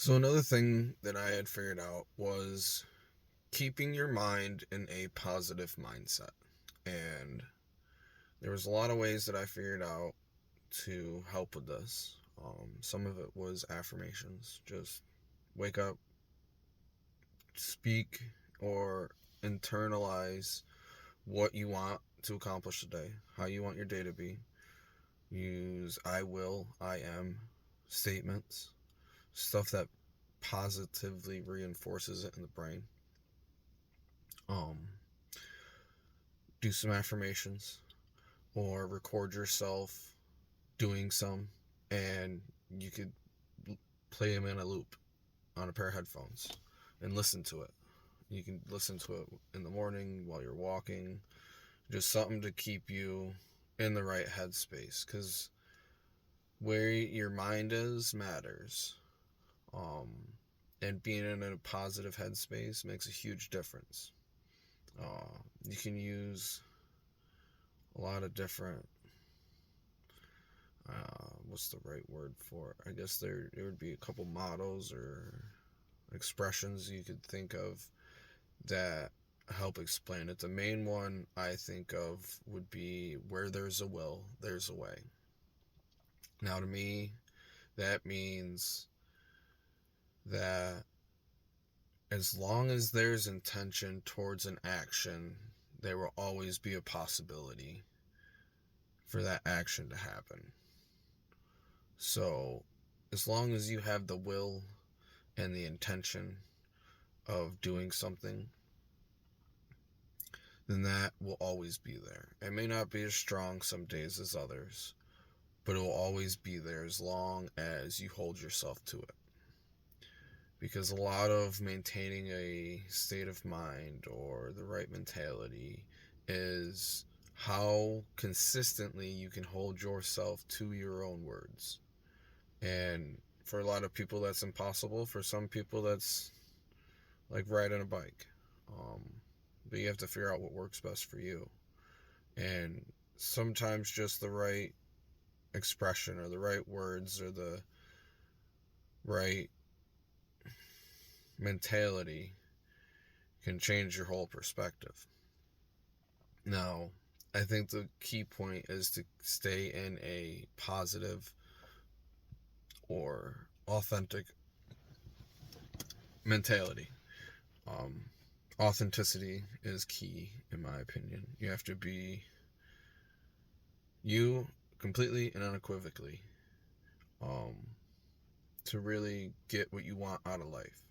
So another thing that I had figured out was keeping your mind in a positive mindset. And there was a lot of ways that I figured out to help with this. Some of it was affirmations. Just wake up, speak, or internalize what you want to accomplish today, how you want your day to be. Use I will, I am statements, stuff that positively reinforces it in the brain. Um, do some affirmations or record yourself doing some, and you could play them in a loop on a pair of headphones and listen to it. You can listen to it in the morning while you're walking, just something to keep you in the right headspace, because where your mind is matters. um, and being in a positive headspace makes a huge difference. You can use a lot of different, what's the right word for it? I guess there would be a couple mottos or expressions you could think of that help explain it. The main one I think of would be where there's a will, there's a way. Now, to me, that means that as long as there's intention towards an action, there will always be a possibility for that action to happen. So, as long as you have the will and the intention of doing something, then that will always be there. It may not be as strong some days as others, but it will always be there as long as you hold yourself to it. Because a lot of maintaining a state of mind or the right mentality is how consistently you can hold yourself to your own words. And for a lot of people, that's impossible. For some people, that's like riding a bike. Um, but you have to figure out what works best for you. And sometimes just the right expression or the right words or the right mentality can change your whole perspective. Now, I think the key point is to stay in a positive or authentic mentality. Um, Authenticity is key, in my opinion. You have to be you completely and unequivocally, um, to really get what you want out of life.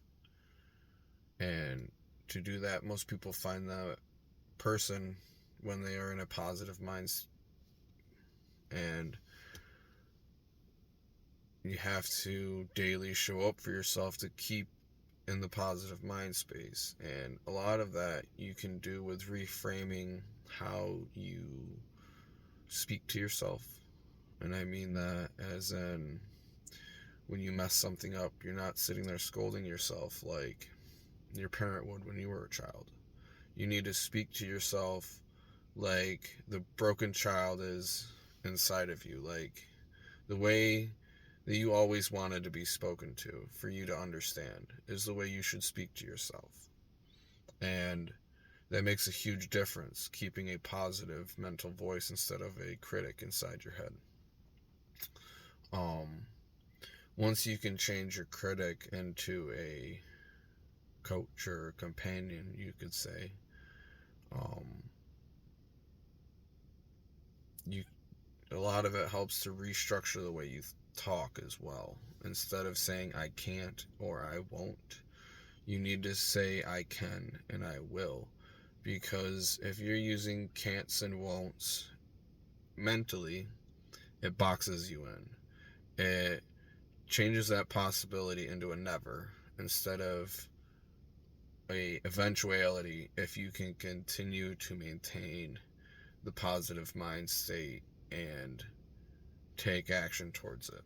And to do that, most people find that person when they are in a positive mindset. And you have to daily show up for yourself to keep in the positive mind space. And a lot of that you can do with reframing how you speak to yourself. And I mean that as in when you mess something up, you're not sitting there scolding yourself like your parent would when you were a child. You need to speak to yourself like the broken child is inside of you, like the way that you always wanted to be spoken to for you to understand is the way you should speak to yourself. And that makes a huge difference, keeping a positive mental voice instead of a critic inside your head. Um, Once you can change your critic into a coach or companion, you could say, um, you a lot of it helps to restructure the way you talk as well. Instead of saying I can't or I won't, you need to say I can and I will. Because if you're using can'ts and won'ts mentally, it boxes you in. It changes that possibility into a never instead of a eventuality if you can continue to maintain the positive mind state and take action towards it.